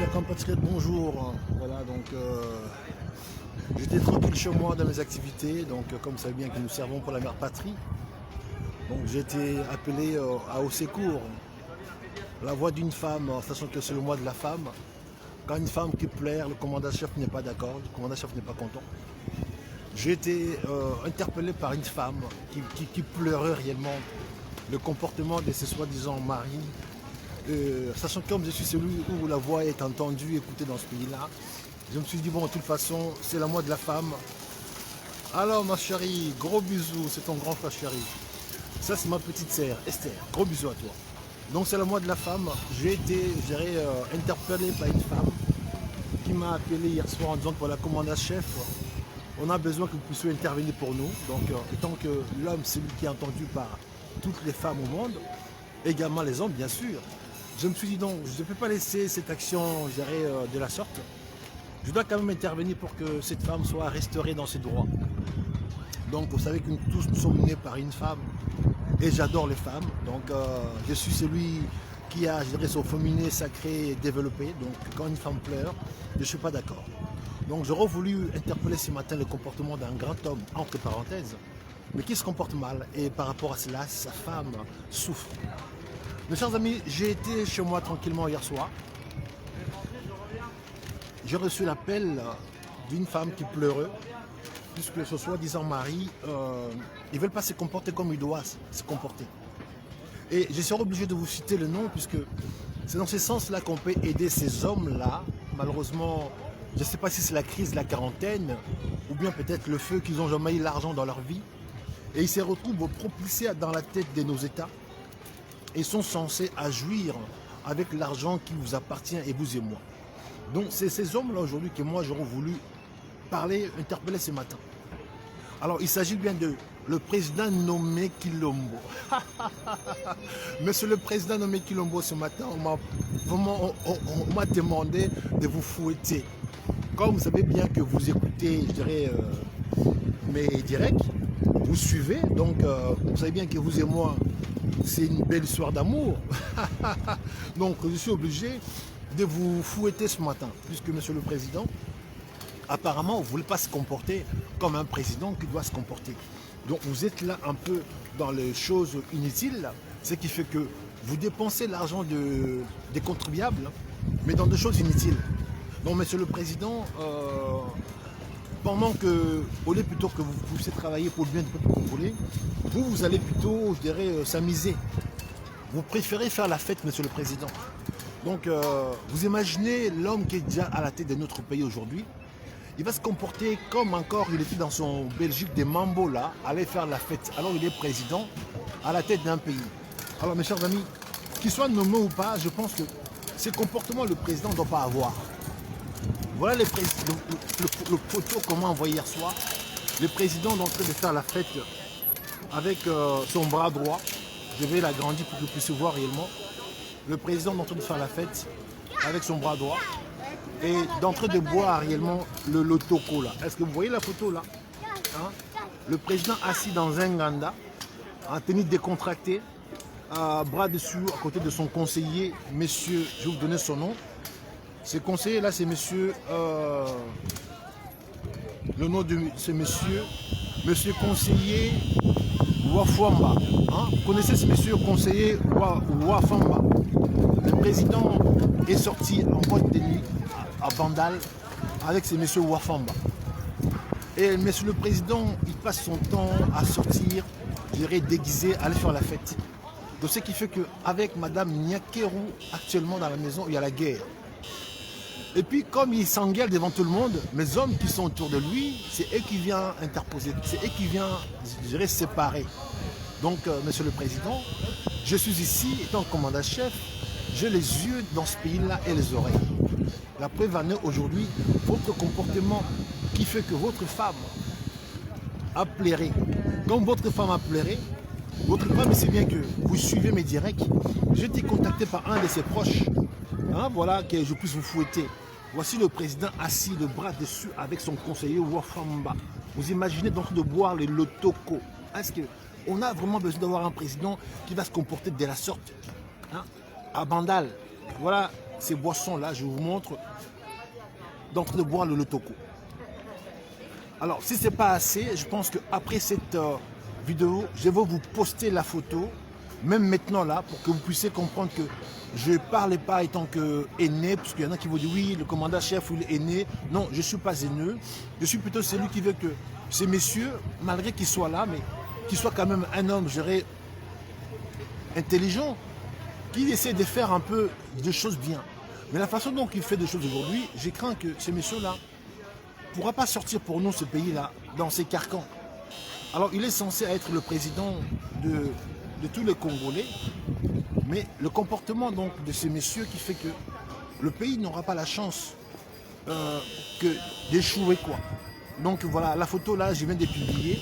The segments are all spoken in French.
Chers compatriotes, bonjour. Voilà, donc j'étais tranquille chez moi dans mes activités. Donc, comme vous savez bien que nous servons pour la mère patrie, donc j'ai été appelé au secours. La voix d'une femme, sachant que c'est le mois de la femme. Quand une femme qui pleure, le commandant-chef n'est pas d'accord, le commandant-chef n'est pas content. J'ai été interpellé par une femme qui pleurait réellement le comportement de ses soi-disant maris. Sachant que comme je suis celui où la voix est entendue, écoutée dans ce pays-là, je me suis dit, bon, de toute façon, c'est la mois de la femme. Alors, ma chérie, gros bisous, c'est ton grand frère chéri. Ça, c'est ma petite sœur, Esther. Gros bisous à toi. Donc, c'est le mois de la femme. J'ai été, je dirais, interpellé par une femme qui m'a appelé hier soir en disant que voilà, commandant-chef, on a besoin que vous puissiez intervenir pour nous. Donc, étant que l'homme, c'est lui qui est entendu par toutes les femmes au monde, également les hommes, bien sûr. Je me suis dit non, je ne peux pas laisser cette action, je dirais, de la sorte. Je dois quand même intervenir pour que cette femme soit restaurée dans ses droits. Donc, vous savez que nous tous nous sommes nés par une femme et j'adore les femmes. Donc, je suis celui qui a, je dirais, son féminin sacré et développé. Donc, quand une femme pleure, je ne suis pas d'accord. Donc, j'aurais voulu interpeller ce matin le comportement d'un grand homme, entre parenthèses, mais qui se comporte mal. Et par rapport à cela, sa femme souffre. Mes chers amis, j'ai été chez moi tranquillement hier soir. J'ai reçu l'appel d'une femme qui pleurait, puisque ce soi-disant mari, ils ne veulent pas se comporter comme ils doivent se comporter. Et je serai obligé de vous citer le nom, puisque c'est dans ce sens-là qu'on peut aider ces hommes-là. Malheureusement, je ne sais pas si c'est la crise de la quarantaine, ou bien peut-être le feu qu'ils ont jamais eu l'argent dans leur vie. Et ils se retrouvent propulsés dans la tête de nos États. Et sont censés agir avec l'argent qui vous appartient et vous et moi. Donc c'est ces hommes-là aujourd'hui que moi j'aurais voulu parler, interpeller ce matin. Alors il s'agit bien de le président nommé Kilombo. Monsieur le président nommé Kilombo, ce matin, on m'a demandé de vous fouetter. Comme vous savez bien que vous écoutez, je dirais, mes directs, vous suivez, donc vous savez bien que vous et moi, c'est une belle histoire d'amour. Donc je suis obligé de vous fouetter ce matin, puisque monsieur le président, apparemment, vous ne voulez pas se comporter comme un président qui doit se comporter. Donc vous êtes là un peu dans les choses inutiles, ce qui fait que vous dépensez l'argent des contribuables, mais dans des choses inutiles. Donc monsieur le président, pendant que, au lieu plutôt que vous puissiez travailler pour le bien du peuple congolais, vous allez plutôt, je dirais, s'amuser. Vous préférez faire la fête, monsieur le président. Donc, vous imaginez l'homme qui est déjà à la tête de notre pays aujourd'hui. Il va se comporter comme encore il était dans son Belgique des Mambo là, aller faire la fête. Alors il est président à la tête d'un pays. Alors mes chers amis, qu'il soit nommé ou pas, je pense que ces comportements le président ne doit pas avoir. Voilà le photo qu'on m'a envoyé hier soir. Le président est en train de faire la fête avec son bras droit. Je vais l'agrandir pour que vous puissiez voir réellement. Le président est en train de faire la fête avec son bras droit et d'entrer de boire réellement le lotoko là. Est-ce que vous voyez la photo là, hein? Le président assis dans un ganda, en tenue décontractée, bras dessus à côté de son conseiller, monsieur, je vais vous donner son nom. Ce conseiller là, c'est monsieur, le nom de ce monsieur conseiller Wafwamba. Hein? Vous connaissez ce monsieur conseiller Wafwamba? Le président est sorti en boîte de nuit à Bandal avec ce monsieur Wafwamba. Et monsieur le président, il passe son temps à sortir, je dirais déguisé, à aller faire la fête. Donc ce qui fait qu'avec madame Nyakeru, actuellement dans la maison, il y a la guerre. Et puis comme il s'engueule devant tout le monde, mes hommes qui sont autour de lui, c'est eux qui viennent interposer, c'est eux qui viennent, je dirais, séparer. Donc, monsieur le président, je suis ici, étant commandant-chef, j'ai les yeux dans ce pays-là et les oreilles. La preuve en est aujourd'hui, votre comportement qui fait que votre femme a pleuré. Comme votre femme a pleuré, votre femme sait bien que vous suivez mes directs. J'ai été contacté par un de ses proches. Hein, voilà, que je puisse vous fouetter. Voici le président assis, le bras dessus, avec son conseiller Wafwamba. Vous imaginez donc de boire le lotoko. Est-ce qu'on a vraiment besoin d'avoir un président qui va se comporter de la sorte, hein, à Bandal? Voilà, ces boissons-là, je vous montre, d'entrain de boire le Lotoko. Alors, si ce n'est pas assez, je pense qu'après cette vidéo, je vais vous poster la photo, même maintenant là, pour que vous puissiez comprendre que je ne parle pas étant que haineux, parce qu'il y en a qui vont dire oui, le commandant-chef ou le haineux. Non, je ne suis pas haineux. Je suis plutôt celui qui veut que ces messieurs, malgré qu'ils soient là, mais qu'ils soient quand même un homme, je dirais, intelligent, qui essaie de faire un peu de choses bien. Mais la façon dont il fait des choses aujourd'hui, j'ai craint que ces messieurs-là ne pourra pas sortir pour nous ce pays-là, dans ces carcans. Alors il est censé être le président de tous les Congolais, mais le comportement donc de ces messieurs qui fait que le pays n'aura pas la chance d'échouer quoi. Donc voilà, la photo là, je viens de publier.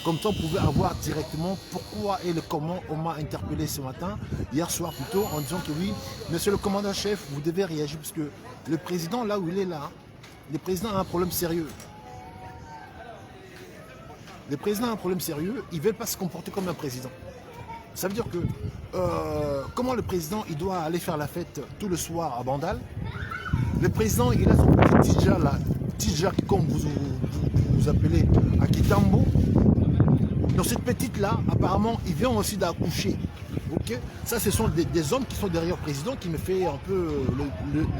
Comme ça, vous pouvez avoir directement pourquoi et le comment on m'a interpellé ce matin, hier soir plutôt, en disant que oui, monsieur le commandant-chef, vous devez réagir parce que le président, là où il est là, le président a un problème sérieux. Le président a un problème sérieux, il ne veut pas se comporter comme un président. Ça veut dire que comment le président il doit aller faire la fête tout le soir à Bandal. Le président il a son petit Tidja là, Tidja comme vous appelez à Kitambo. Dans cette petite là, apparemment, il vient aussi d'accoucher. Ok, ça ce sont des hommes qui sont derrière le président qui me fait un peu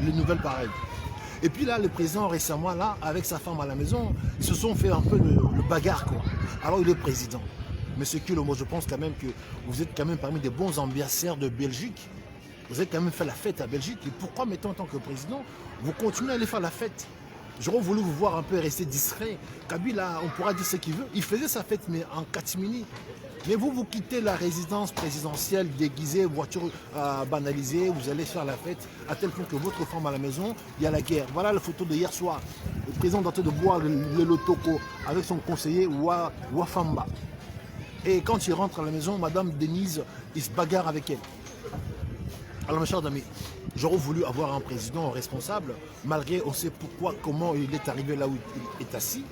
les nouvelles pareilles. Et puis là, le président récemment, là, avec sa femme à la maison, ils se sont fait un peu le bagarre, quoi. Alors il est président. Monsieur Kilo, moi je pense quand même que vous êtes quand même parmi des bons ambassadeurs de Belgique. Vous avez quand même fait la fête à Belgique. Et pourquoi maintenant en tant que président, vous continuez à aller faire la fête? J'aurais voulu vous voir un peu rester discret. Kabila, on pourra dire ce qu'il veut. Il faisait sa fête, mais en catimini. Mais vous quittez la résidence présidentielle déguisée, voiture banalisée, vous allez faire la fête à tel point que votre femme à la maison, il y a la guerre. Voilà la photo de hier soir. Le président est en train de boire le Lotoko avec son conseiller Wafamba. Et quand il rentre à la maison, Madame Denise, il se bagarre avec elle. Alors mes chers amis, j'aurais voulu avoir un président responsable, malgré on sait pourquoi, comment il est arrivé là où il est assis.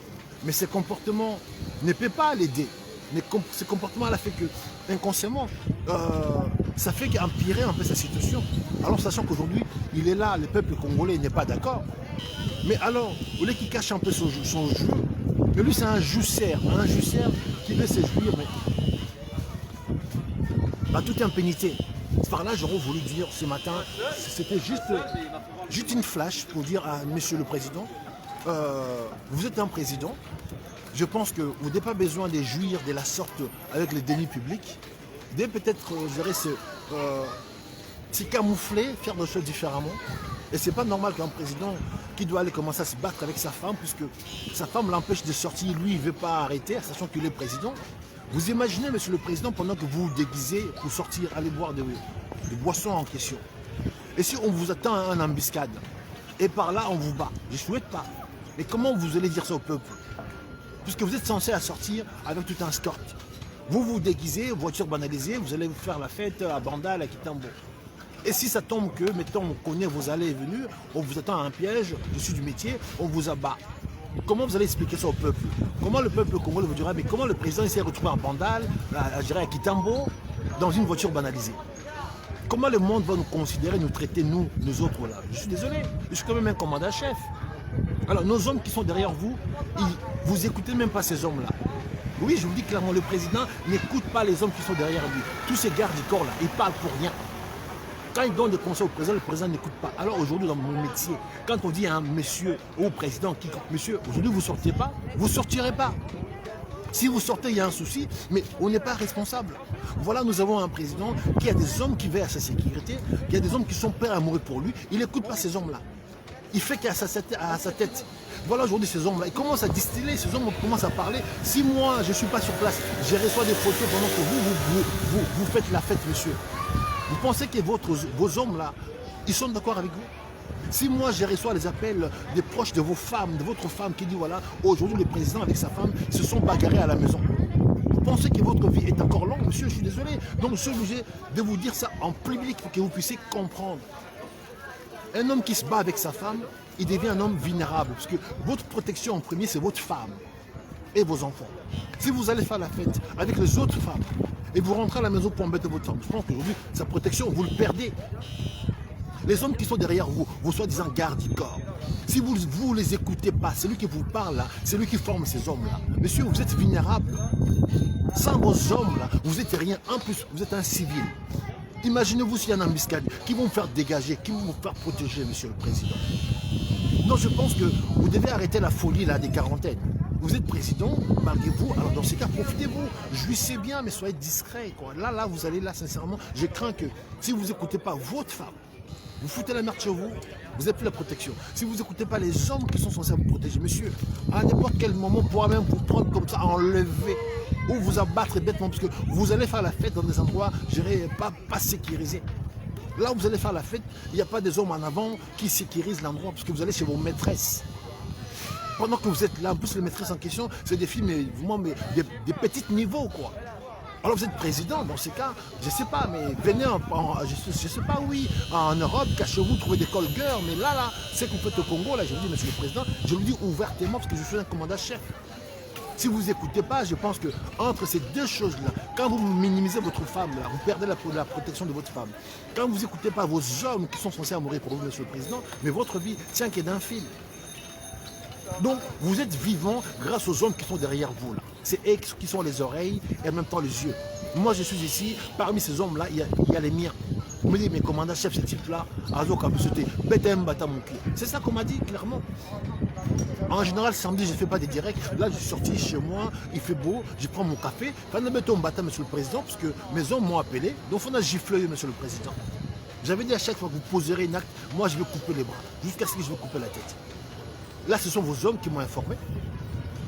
Mais ce comportement ne peut pas l'aider. Mais ce comportement-là fait que, inconsciemment, ça fait qu'empirer un peu sa situation. Alors, sachant qu'aujourd'hui, il est là, le peuple congolais n'est pas d'accord. Mais alors, au lieu qu'il cache un peu son jeu, mais lui, c'est un jussaire qui veut se jouir, mais à toute impunité. Par là, j'aurais voulu dire ce matin, c'était juste une flash pour dire à monsieur le président, vous êtes un président. Je pense que vous n'avez pas besoin de jouir de la sorte avec les deniers publics. Vous devez peut-être, je dirais, se camoufler, faire des choses différemment. Et c'est pas normal qu'un président qui doit aller commencer à se battre avec sa femme, puisque sa femme l'empêche de sortir, lui, il ne veut pas arrêter, sachant qu'il est président. Vous imaginez, monsieur le président, pendant que vous vous déguisez pour sortir, aller boire des boissons en question. Et si on vous attend à une embuscade, et par là, on vous bat. Je ne souhaite pas. Mais comment vous allez dire ça au peuple? Puisque vous êtes censé sortir avec tout un escorte. Vous vous déguisez, voiture banalisée, vous allez faire la fête à Bandal, à Kitambo. Et si ça tombe que, mettons, on connaît vos allées et venues, on vous attend à un piège, dessus du métier, on vous abat. Comment vous allez expliquer ça au peuple? Comment le peuple congolais vous dira, mais comment le président s'est retrouvé à Bandal, à Kitambo, dans une voiture banalisée? Comment le monde va nous considérer, nous traiter, nous autres là? Je suis désolé, je suis quand même un commandant-chef. Alors, nos hommes qui sont derrière vous, vous écoutez même pas ces hommes-là. Oui, je vous dis clairement, le président n'écoute pas les hommes qui sont derrière lui. Tous ces gardes du corps-là, ils parlent pour rien. Quand il donne des conseils au président n'écoute pas. Alors aujourd'hui, dans mon métier, quand on dit à un monsieur ou au président, monsieur, aujourd'hui vous ne sortez pas, vous ne sortirez pas. Si vous sortez, il y a un souci, mais on n'est pas responsable. Voilà, nous avons un président qui a des hommes qui veillent à sa sécurité, qui a des hommes qui sont prêts à mourir pour lui. Il n'écoute pas ces hommes-là. Il fait qu'à sa tête. Voilà aujourd'hui ces hommes-là. Ils commencent à distiller, ces hommes commencent à parler. Si moi, je ne suis pas sur place, je reçois des photos pendant que vous faites la fête, monsieur. Vous pensez que vos hommes-là, ils sont d'accord avec vous? Si moi, je reçois les appels des proches de vos femmes, de votre femme qui dit, voilà, aujourd'hui, le président avec sa femme se sont bagarrés à la maison. Vous pensez que votre vie est encore longue, monsieur? Je suis désolé. Donc, je suis obligé de vous dire ça en public pour que vous puissiez comprendre. Un homme qui se bat avec sa femme, il devient un homme vulnérable. Parce que votre protection en premier, c'est votre femme et vos enfants. Si vous allez faire la fête avec les autres femmes et vous rentrez à la maison pour embêter votre femme, je pense qu'aujourd'hui, sa protection, vous le perdez. Les hommes qui sont derrière vous, vos soi-disant gardes du corps. Si vous ne les écoutez pas, c'est lui qui vous parle là, c'est lui qui forme ces hommes-là. Monsieur, vous êtes vulnérables. Sans vos hommes-là, vous n'êtes rien. En plus, vous êtes un civil. Imaginez-vous s'il y a une embuscade, qui vont vous faire dégager, qui vont vous faire protéger, monsieur le président. Non, je pense que vous devez arrêter la folie là des quarantaines. Vous êtes président, malgré vous, alors dans ces cas, profitez-vous, jouissez bien, mais soyez discret. Quoi. Là, vous allez là, sincèrement, je crains que si vous n'écoutez pas votre femme, vous foutez la merde chez vous, vous n'avez plus la protection. Si vous n'écoutez pas les hommes qui sont censés vous protéger, monsieur, à n'importe quel moment, on pourra même vous prendre comme ça, enlever, ou vous abattre bêtement, parce que vous allez faire la fête dans des endroits, je dirais, pas sécurisés. Là où vous allez faire la fête, il n'y a pas des hommes en avant qui sécurisent l'endroit, parce que vous allez chez vos maîtresses. Pendant que vous êtes là, en plus les maîtresses en question, c'est des filles, mais vraiment des petits niveaux, quoi. Alors vous êtes président, dans ces cas, je ne sais pas, mais venez je sais pas, oui, en Europe, cachez-vous, trouvez des call girls, mais là, c'est que vous faites au Congo, là, je vous dis, monsieur le président, je vous dis ouvertement, parce que je suis un commandant-chef. Si vous n'écoutez pas, je pense que entre ces deux choses-là, quand vous minimisez votre femme, là, vous perdez la protection de votre femme. Quand vous n'écoutez pas vos hommes qui sont censés mourir pour vous, monsieur le président, mais votre vie tient qu'est d'un fil. Donc, vous êtes vivant grâce aux hommes qui sont derrière vous. C'est eux qui sont les oreilles et en même temps les yeux. Moi, je suis ici, parmi ces hommes-là, il y a les miens. On me dit, mais commandant chef, ce type-là, c'est ça qu'on m'a dit, clairement. En général, samedi, je ne fais pas des directs. Là, je suis sorti chez moi, il fait beau, je prends mon café. Monsieur le Président, parce que mes hommes m'ont appelé. Donc, on a giflé, monsieur le Président. J'avais dit à chaque fois que vous poserez une acte, moi, je vais couper les bras, jusqu'à ce que je vais couper la tête. Là, ce sont vos hommes qui m'ont informé.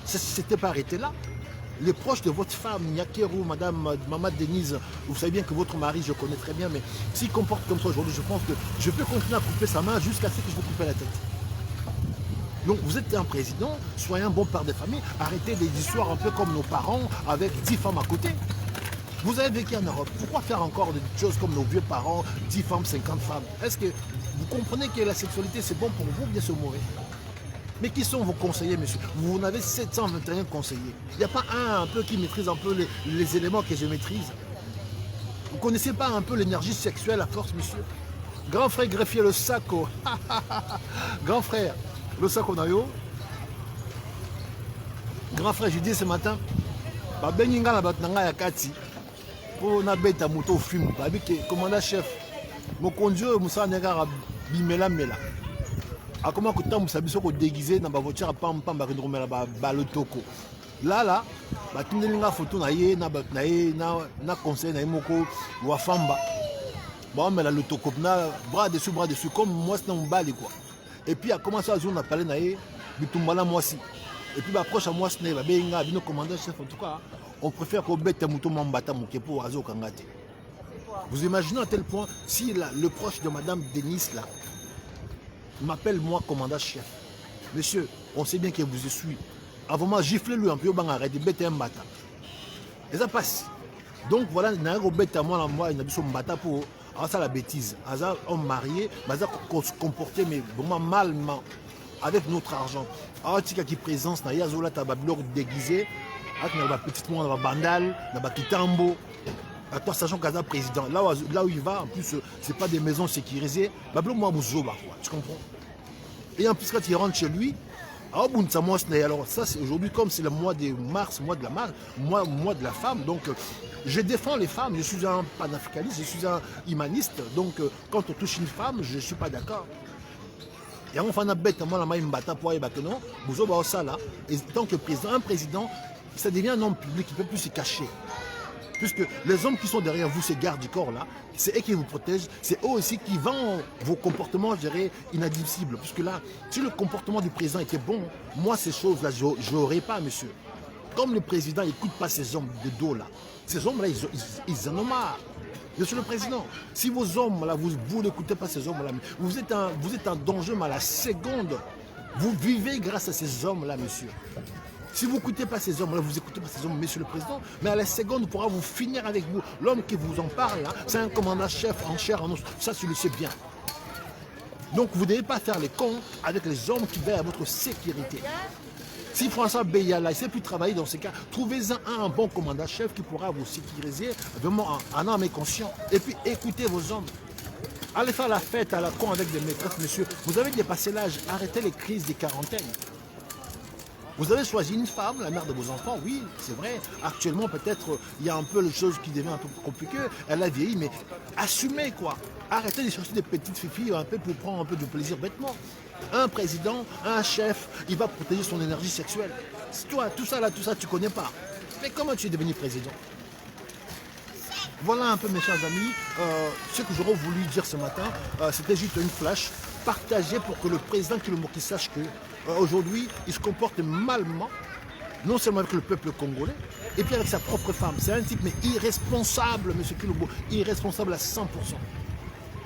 Ça ne s'était pas arrêté là. Les proches de votre femme, Nyakeru, madame, maman Denise, vous savez bien que votre mari, je connais très bien, mais s'il comporte comme ça aujourd'hui, je pense que je peux continuer à couper sa main jusqu'à ce que je vais couper la tête. Donc vous êtes un président, soyez un bon père de famille, arrêtez des histoires un peu comme nos parents avec 10 femmes à côté. Vous avez vécu en Europe, pourquoi faire encore des choses comme nos vieux parents, 10 femmes, 50 femmes? Est-ce que vous comprenez que la sexualité c'est bon pour vous ou bien c'est mauvais? Mais qui sont vos conseillers, monsieur? Vous en avez 721 conseillers. Il n'y a pas un peu qui maîtrise un peu les éléments que je maîtrise. Vous ne connaissez pas un peu l'énergie sexuelle à force, monsieur? Grand frère greffier le saco. Grand frère, le saco nayo. Grand frère, je dis ce matin, Beninga la batnanga ya kati. Pour na beta moto film, commandant chef. Mon conduit, Moussa Negara bimela mela. A comment que vous savez qu'on déguisé dans votre voiture à pam le toko. Là, tu n'as pas photo na conseil na moko wa famba. Bon mais là le toko bras dessus comme moi c'est un bali quoi. Et puis a commencé à jouer on a parlé na bitumbala moi si. Et puis approche à moi ce n'est pas benga bino commandant chef en tout cas. On préfère qu'on bête muto mambata moke pour azo kangate. Vous imaginez à tel point si là, le proche de madame Denis là m'appelle moi commandant chef. Monsieur, on sait bien que vous suis. Avant moi, gifle-lui un peu, arrête de bêter un bata. Et ça passe. Donc voilà, il y a un bête à moi, il y a un bata pour ça la bêtise. Il y a un marié, il y a un se comporter mais vraiment mal avec notre argent. Alors il y a qui présence, il y a un bloc déguisé, il y a un petit monde, il y a un bandal, il y a un kitambo. Toi, sachant qu'il y a un président, là où il va, en plus, ce n'est pas des maisons sécurisées. Tu comprends? Et en plus, quand il rentre chez lui, alors ça, c'est aujourd'hui, comme c'est le mois de mars, mois de la femme, donc je défends les femmes, je suis un panafricaniste, je suis un humaniste, donc quand on touche une femme, je ne suis pas d'accord. Et on fait un bête, moi, la main, pour non, et tant que président, un président, ça devient un homme public, il ne peut plus se cacher. Puisque les hommes qui sont derrière vous, ces gardes du corps là, c'est eux qui vous protègent, c'est eux aussi qui vendent vos comportements, je dirais, inadmissibles. Puisque là, si le comportement du président était bon, moi ces choses-là, je n'aurais pas, monsieur. Comme le président n'écoute pas ces hommes de dos là, ces hommes-là, ils en ont marre. Monsieur le président, si vos hommes là, vous n'écoutez pas ces hommes-là, vous êtes en danger, mais à la seconde, vous vivez grâce à ces hommes-là, monsieur. Si vous n'écoutez pas ces hommes-là, vous n'écoutez pas ces hommes, monsieur le président, mais à la seconde, on pourra vous finir avec vous. L'homme qui vous en parle, c'est un commandant-chef en chair, en os. Ça, tu le sais bien. Donc, vous ne devez pas faire les cons avec les hommes qui veillent à votre sécurité. Si François Beyala ne sait plus travailler dans ces cas, trouvez-en un bon commandant-chef qui pourra vous sécuriser vraiment en âme et conscience. Et puis, écoutez vos hommes. Allez faire la fête à la con avec des maîtresses, monsieur. Vous avez dépassé l'âge. Arrêtez les crises des quarantaines. Vous avez choisi une femme, la mère de vos enfants, oui, c'est vrai. Actuellement, peut-être, il y a un peu les choses qui deviennent un peu compliquées. Elle a vieilli, mais assumez, quoi. Arrêtez de chercher des petites filles un peu pour prendre un peu de plaisir bêtement. Un président, un chef, il va protéger son énergie sexuelle. Toi, tout ça, tu connais pas. Mais comment tu es devenu président? Voilà un peu, mes chers amis, ce que j'aurais voulu dire ce matin. C'était juste une flash partagée pour que le président qui sache que aujourd'hui, il se comporte malement, non seulement avec le peuple congolais, et puis avec sa propre femme. C'est un type, mais irresponsable, M. Kilombo, irresponsable à 100%.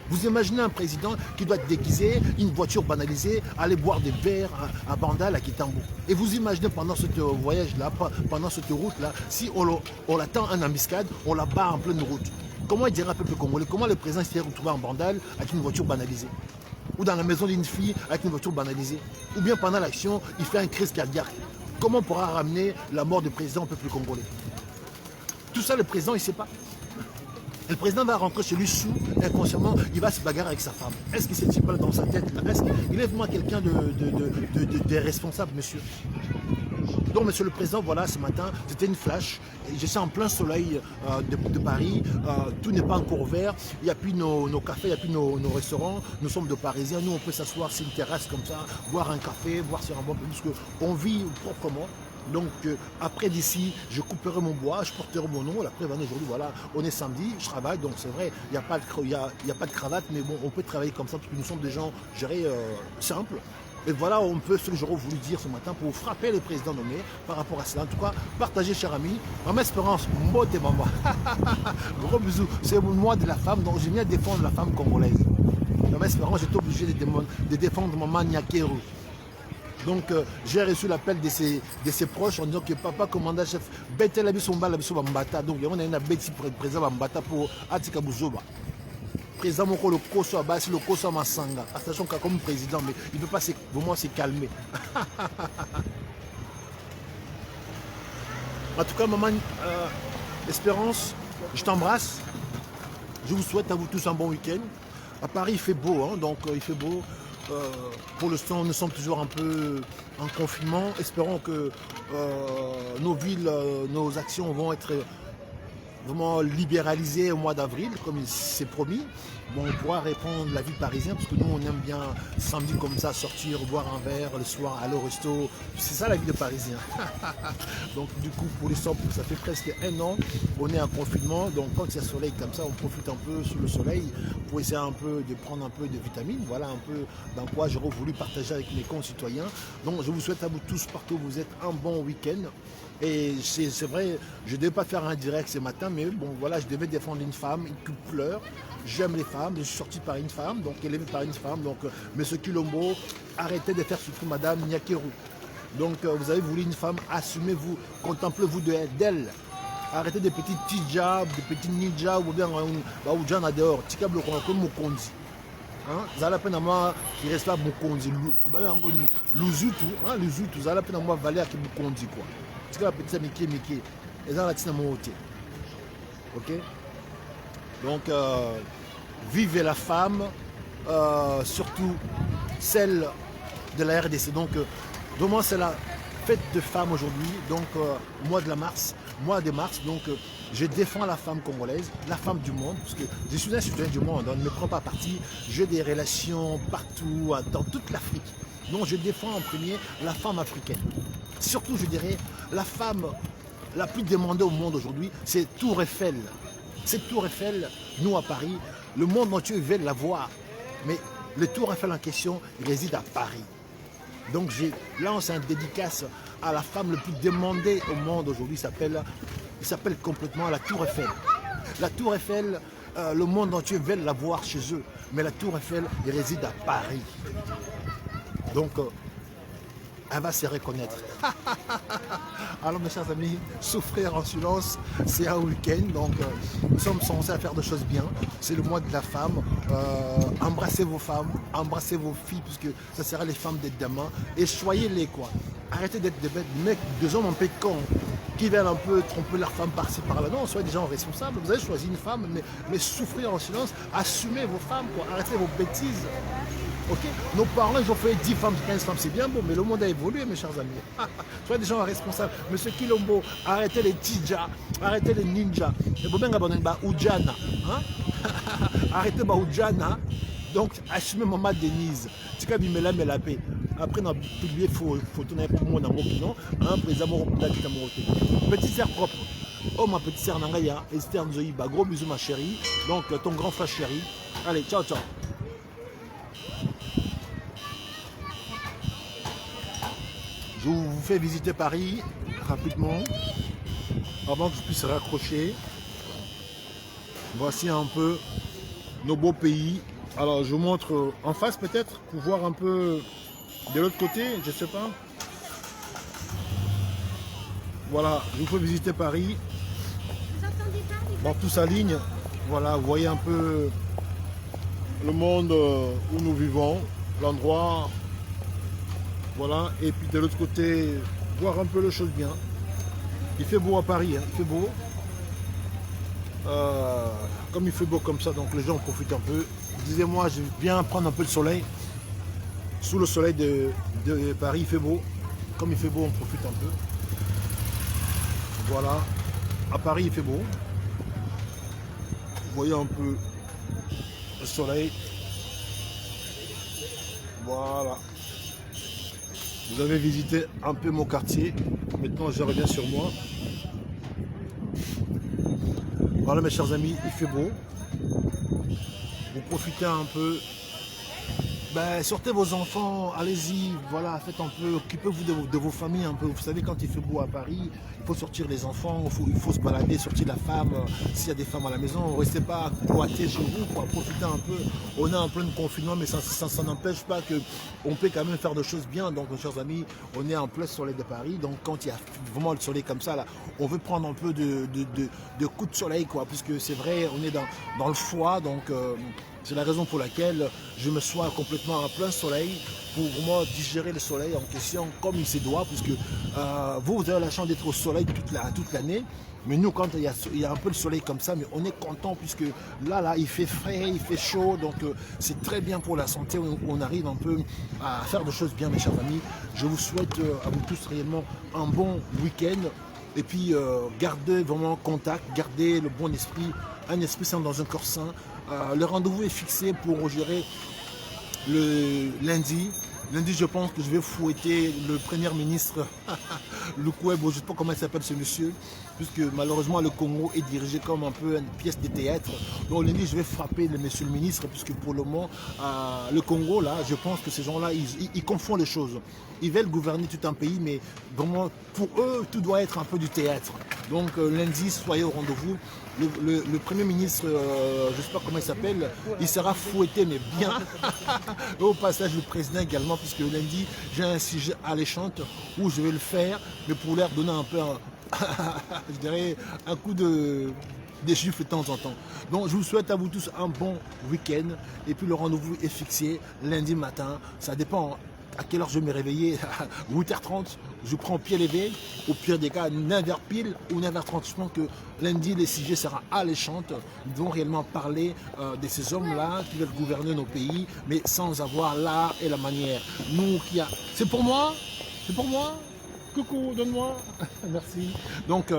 Vous imaginez un président qui doit déguiser une voiture banalisée, aller boire des verres à Bandal, à Kitambo. Et vous imaginez pendant ce voyage-là, pendant cette route-là, si on l'attend en embuscade, on la bat en pleine route. Comment il dirait un peuple congolais? Comment le président s'est retrouvé en Bandal avec une voiture banalisée? Ou dans la maison d'une fille avec une voiture banalisée? Ou bien pendant l'action, il fait une crise cardiaque? Comment on pourra ramener la mort du président au peuple congolais? Tout ça, le président, il ne sait pas. Et le président va rentrer chez lui sous, inconsciemment, il va se bagarrer avec sa femme. Est-ce qu'il s'est dit pas dans sa tête? Est-ce qu'il est vraiment quelqu'un de responsable, monsieur? Donc, monsieur le président, voilà, ce matin, c'était une flash. Je suis en plein soleil de Paris. Tout n'est pas encore vert. Il n'y a plus nos cafés, il n'y a plus nos restaurants. Nous sommes de Parisiens. Nous, on peut s'asseoir sur une terrasse comme ça, boire un café, boire sur un bon pays, parce qu'on vit proprement. Donc après d'ici, je couperai mon bois, je porterai mon nom. La preuve aujourd'hui, voilà, on est samedi, je travaille, donc c'est vrai, il n'y a pas de cravate, mais bon, on peut travailler comme ça parce que nous sommes des gens, je dirais, simples. Et voilà un peu ce que j'aurais voulu dire ce matin pour frapper les présidents nommés par rapport à cela. En tout cas, partagez, cher ami. Maman Espérance, mot et maman. Gros bisous. C'est moi de la femme, donc je viens défendre la femme congolaise. Maman Espérance, j'étais obligé de défendre maman Nyakeru. Donc j'ai reçu l'appel de ses proches en disant que papa commandant chef bête la biso mbala biso bambata. Donc on a une bête président bambata pour Atika Buzoba. Président moko le koso abasi le koso masanga. Attention comme président, mais il ne peut pas vraiment se calmer. En tout cas, maman Espérance, je t'embrasse. Je vous souhaite à vous tous un bon week-end. À Paris, il fait beau, hein, donc il fait beau. Pour l'instant, nous sommes toujours un peu en confinement. Espérons que nos villes, nos actions vont être vraiment libéralisées au mois d'avril, comme c'est promis. Bon, on pourra répondre la vie parisienne, parce que nous, on aime bien samedi comme ça, sortir, boire un verre, le soir, aller au resto. C'est ça la vie de Parisien. Donc du coup, pour l'instant, ça fait presque un an, on est en confinement. Donc quand il y a soleil comme ça, on profite un peu sous le soleil pour essayer un peu de prendre un peu de vitamines. Voilà un peu dans quoi j'aurais voulu partager avec mes concitoyens. Donc je vous souhaite à vous tous, partout où vous êtes, un bon week-end. Et c'est vrai, je ne devais pas faire un direct ce matin, mais bon voilà, je devais défendre une femme qui pleure. J'aime les femmes, je suis sorti par une femme, donc élevée par une femme. Donc Monsieur Kilombo, arrêtez de faire souffrir Madame Nyakeru. Donc vous avez voulu une femme, assumez-vous, contemplez-vous d'elle. Arrêtez des petits hijabs, des petits ninjas, ou bien ou bien dehors. Tika bloqué comme Mokondi. Zala peine à moi qui reste là Mokondi. Luzutu, Luzutu, Zala peine à moi valer à Mokondi quoi. Tika la petite Mickey. Et ça la tina moté. Ok? Donc, vivez la femme, surtout celle de la RDC. Donc, vraiment, c'est la fête de femmes aujourd'hui. Donc, mois de mars. Donc, je défends la femme congolaise, la femme du monde, parce que je suis un citoyen du monde. On ne me prend pas parti. J'ai des relations partout, dans toute l'Afrique. Donc, je défends en premier la femme africaine. Surtout, je dirais, la femme la plus demandée au monde aujourd'hui, c'est Tour Eiffel. Cette tour Eiffel, nous à Paris, le monde entier veut la voir. Mais le tour Eiffel en question, il réside à Paris. Donc j'ai lancé un dédicace à la femme la plus demandée au monde aujourd'hui. Il s'appelle complètement la tour Eiffel. La tour Eiffel, le monde entier veut la voir chez eux. Mais la tour Eiffel, il réside à Paris. Donc, elle va se reconnaître. Alors mes chers amis, souffrir en silence, c'est un week-end, donc nous sommes censés faire des choses bien. C'est le mois de la femme. Embrassez vos femmes, embrassez vos filles, puisque ça sera les femmes des demain. Et soyez-les quoi. Arrêtez d'être des bêtes, des hommes un peu cons. qui veulent un peu tromper leur femme par-ci par-là. Non, soyez des gens responsables. Vous avez choisi une femme, mais souffrez en silence. Assumez vos femmes, quoi. Arrêtez vos bêtises. Ok. Nos parents, ils ont fait 10 femmes, 15 femmes, c'est bien beau, mais le monde a évolué, mes chers amis. Soyez des gens responsables. Monsieur Kilombo, arrêtez les tija, arrêtez les ninjas. Et vous abonnez Oudjana. Arrêtez Oudjana. Donc, assumez Maman Denise. C'est comme Bimela Melapé. Après, on a publié photo pour moi dans mon non. Un président qui t'a monté. Petite sœur propre. Oh, ma petite sœur Nangaya, Esther Nzoïba. Gros bisous, ma chérie. Donc, ton grand frère chéri. Allez, ciao, ciao. Je vous fais visiter Paris rapidement avant que je puisse raccrocher. Voici un peu nos beaux pays. Alors je vous montre en face peut-être pour voir un peu de l'autre côté, je sais pas. Voilà, je vous fais visiter Paris. Bon, tout s'aligne. Voilà, vous voyez un peu le monde où nous vivons, l'endroit. Voilà, et puis de l'autre côté, voir un peu les choses bien. Il fait beau à Paris, hein, il fait beau. Comme il fait beau comme ça, donc les gens en profitent un peu. Disez-moi, je viens prendre un peu de soleil. Sous le soleil de Paris, il fait beau. Comme il fait beau, on profite un peu. Voilà, à Paris, il fait beau. Vous voyez un peu le soleil. Voilà. Vous avez visité un peu mon quartier. Maintenant, je reviens sur moi. Voilà, mes chers amis, il fait beau. Vous profitez un peu. Ben, sortez vos enfants, allez-y, voilà, faites un peu, occupez-vous de vos familles un peu. Vous savez, quand il fait beau à Paris, il faut sortir les enfants, il faut se balader, sortir la femme, s'il y a des femmes à la maison, ne restez pas cloîtrés chez vous, quoi, profitez un peu. On est en plein confinement, mais ça n'empêche pas qu'on peut quand même faire des choses bien. Donc, mes chers amis, on est en plein soleil de Paris, donc quand il y a vraiment le soleil comme ça, là, on veut prendre un peu de coups de soleil, quoi, puisque c'est vrai, on est dans le froid, donc... c'est la raison pour laquelle je me sois complètement en plein soleil pour vraiment digérer le soleil en question comme il se doit, puisque vous avez la chance d'être au soleil toute l'année. Mais nous, quand il y a un peu le soleil comme ça, mais on est content puisque là, il fait frais, il fait chaud, donc c'est très bien pour la santé. On arrive un peu à faire des choses bien, mes chers amis. Je vous souhaite à vous tous réellement un bon week-end. Et puis, gardez vraiment contact, gardez le bon esprit, un esprit sain dans un corps sain. Le rendez-vous est fixé pour gérer le lundi. Lundi, je pense que je vais fouetter le Premier ministre Lukwebo, je ne sais pas comment il s'appelle ce monsieur, puisque malheureusement le Congo est dirigé comme un peu une pièce de théâtre. Donc lundi, je vais frapper le monsieur le ministre, puisque pour le moment, le Congo, là, je pense que ces gens-là, ils confondent les choses. Ils veulent gouverner tout un pays, mais vraiment, pour eux, tout doit être un peu du théâtre. Donc lundi, soyez au rendez-vous. Le Premier ministre, je ne sais pas comment il s'appelle, il sera fouetté, mais bien. Et au passage, le président également, puisque lundi, j'ai un sujet alléchant où je vais le faire, mais pour leur donner un peu, je dirais, un coup des chiffres de temps en temps. Donc, je vous souhaite à vous tous un bon week-end. Et puis, le rendez-vous est fixé lundi matin. Ça dépend à quelle heure je vais me réveiller. 8h30, je prends pied levé. Au pire des cas, 9h pile ou 9h30. Je pense que lundi, les sujets seront alléchants. Ils vont réellement parler de ces hommes-là qui veulent gouverner nos pays, mais sans avoir l'art et la manière. Nous qui a... C'est pour moi? C'est pour moi? Coucou, donne-moi. Merci. Donc,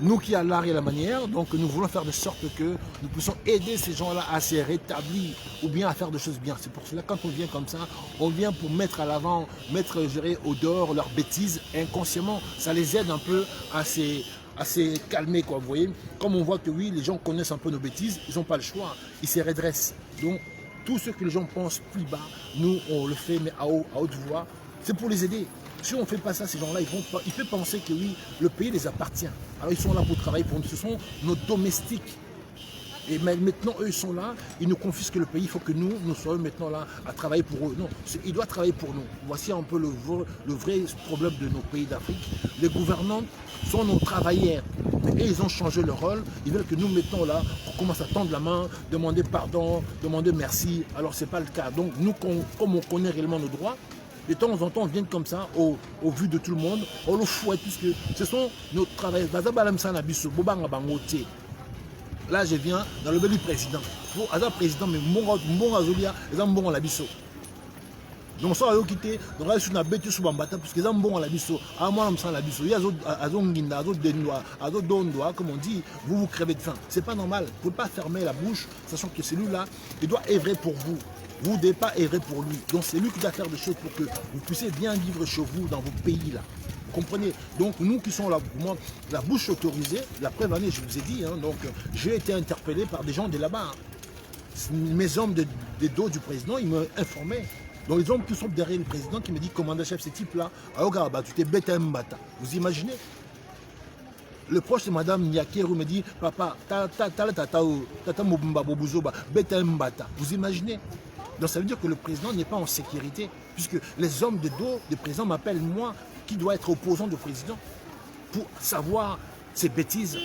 nous qui avons l'art et la manière, donc nous voulons faire de sorte que nous puissions aider ces gens-là à se rétablir ou bien à faire des choses bien. C'est pour cela, quand on vient comme ça, on vient pour mettre à l'avant, mettre, gérer au dehors leurs bêtises inconsciemment. Ça les aide un peu à se calmer, quoi, vous voyez. Comme on voit que oui, les gens connaissent un peu nos bêtises, ils n'ont pas le choix, ils se redressent. Donc, tout ce que les gens pensent plus bas, nous, on le fait, mais à haute voix. C'est pour les aider. Si on ne fait pas ça, ces gens-là, ils peuvent penser que oui, le pays les appartient. Alors ils sont là pour travailler pour nous. Ce sont nos domestiques. Et maintenant, eux, ils sont là, ils nous confisquent le pays. Il faut que nous soyons maintenant là à travailler pour eux. Non, ils doivent travailler pour nous. Voici un peu le vrai problème de nos pays d'Afrique. Les gouvernants sont nos travailleurs. Et ils ont changé leur rôle. Ils veulent que nous mettons là, qu'on commence à tendre la main, demander pardon, demander merci. Alors, ce n'est pas le cas. Donc, nous, comme on connaît réellement nos droits, de temps en temps viennent comme ça, au vu de tout le monde, on le fouette, puisque ce sont nos travailleurs. Là, je viens dans le bel du président. Pour Azar président, mais mon azolia, ils ont bon la bisso. Donc ça a quitté, donc là sur une bête sur Bambata, parce qu'ils ont bon la bisso. À moi, on me sent la bisso. Il y a Azonginda, Azodondoa, comme on dit, vous crevez de faim. C'est pas normal. Vous ne pouvez pas fermer la bouche, sachant que celui-là, il doit œuvrer pour vous. Vous ne devez pas œuvrer pour lui. Donc c'est lui qui doit faire des choses pour que vous puissiez bien vivre chez vous, dans vos pays là. Vous comprenez? Donc nous qui sommes là, moi, la bouche autorisée, la preuve année, je vous ai dit, hein, donc j'ai été interpellé par des gens de là-bas. Hein. Mes hommes des dos du président, ils m'ont informé. Donc les hommes qui sont derrière le président qui me dit, commandant-chef, ce type-là, tu t'es bête à Mbata. Vous imaginez? Le proche de Madame Nyakeru me dit, papa, vous imaginez? Donc ça veut dire que le président n'est pas en sécurité, puisque les hommes de dos du président m'appellent moi, qui doit être opposant du président, pour savoir ces bêtises.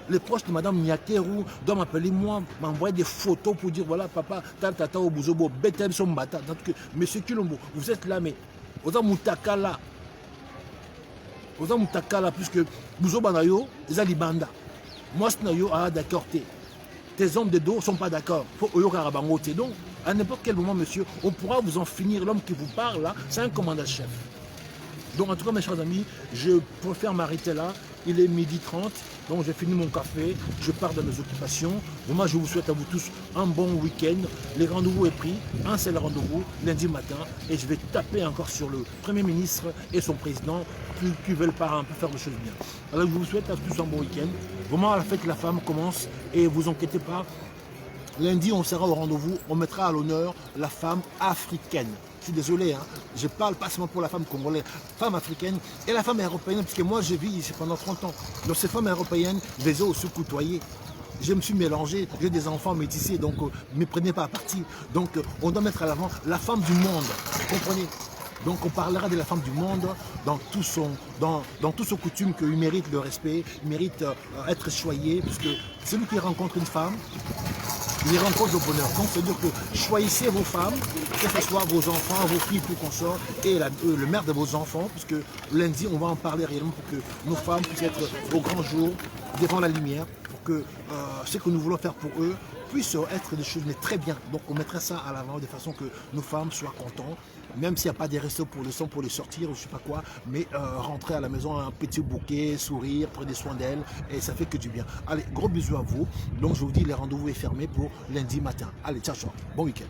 Les proches de Madame Nyakeru doivent m'appeler moi, m'envoyer des photos pour dire voilà papa, tata obuzobo, betem sombata. Donc monsieur Kilombo, vous êtes là, mais oza mutakala, puisque buzoba nayo, ils ont libanda. Moi c'est nayo a d'accord. Tes hommes de dos ne sont pas d'accord. Donc, à n'importe quel moment, monsieur, on pourra vous en finir. L'homme qui vous parle là, c'est un commandant-chef. Donc, en tout cas, mes chers amis, je préfère m'arrêter là. Il est 12h30, donc j'ai fini mon café, je pars dans mes occupations. Moi, je vous souhaite à vous tous un bon week-end. Les rendez-vous est pris, un seul rendez-vous, lundi matin, et je vais taper encore sur le Premier ministre et son président qui veulent pas un peu faire des choses bien. Alors, je vous souhaite à tous un bon week-end. Vraiment, la fête de la femme commence, et vous inquiétez pas, lundi, on sera au rendez-vous, on mettra à l'honneur la femme africaine. Je suis désolé, hein, je parle pas seulement pour la femme congolaise, femme africaine et la femme européenne, parce que moi je vis ici pendant 30 ans. Donc ces femmes européennes, je les ai aussi côtoyées. Je me suis mélangé, j'ai des enfants métissés, donc ne me prenez pas à partie. Donc on doit mettre à l'avant la femme du monde, vous comprenez? Donc on parlera de la femme du monde dans tout son coutume qu'il mérite le respect, il mérite être choyé, puisque celui qui rencontre une femme, il rencontre le bonheur. Donc c'est-à-dire que choisissez vos femmes, que ce soit vos enfants, vos filles plus consorts, et le maire de vos enfants, puisque lundi on va en parler réellement pour que nos femmes puissent être au grand jour, devant la lumière, pour que ce que nous voulons faire pour eux puisse être des choses mais très bien. Donc on mettrait ça à l'avant de façon que nos femmes soient contentes, même s'il n'y a pas des restos pour le sang, pour les sortir, je ne sais pas quoi, mais rentrer à la maison un petit bouquet, sourire, prenez soin d'elles, et ça fait que du bien. Allez, gros bisous à vous. Donc je vous dis, les rendez-vous est fermé pour lundi matin. Allez, ciao, ciao. Bon week-end.